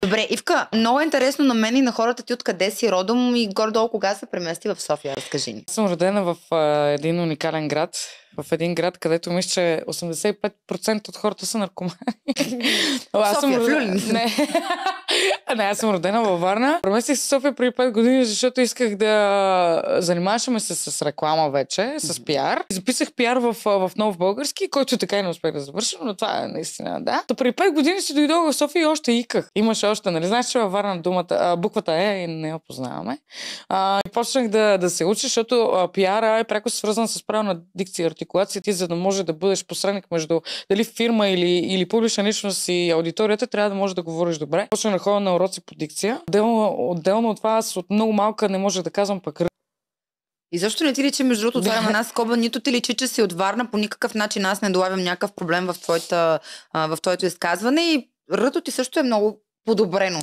Добре, Ивка, много е интересно на мен и на хората ти откъде си родом и горе-долу кога се премести в София, разкажи ни. Аз съм родена в един уникален град. В един град, където мисля, че 85% от хората са наркомани. София, в Люлин. Не, аз съм родена във Варна. Преместих се в София преди 5 години, защото исках да занимаваме се с реклама вече, с пиар. Записах пиар в Нов български, който така и не успех да завърша, но това е наистина, да. То преди 5 години си дойдох в София и още иках. Имаше още, нали? Знаеш, че във Варна буквата Е и не я познаваме. И почнах да се уча, защото пиара е пряко свързан с правилна дикция и артикулация. Ти, за да може да бъдеш посредник между дали фирма или публична личност и аудиторията, трябва да можеш да говориш добре. Почнах да ходя на уроци по дикция. Отделно от това, аз от много малка не може да казвам пък. И защо не ти личи, между другото, отварям една скоба, нито ти личи, че си от Варна, по никакъв начин аз не долавям някакъв проблем в твоето изказване и ръто ти също е много подобрено.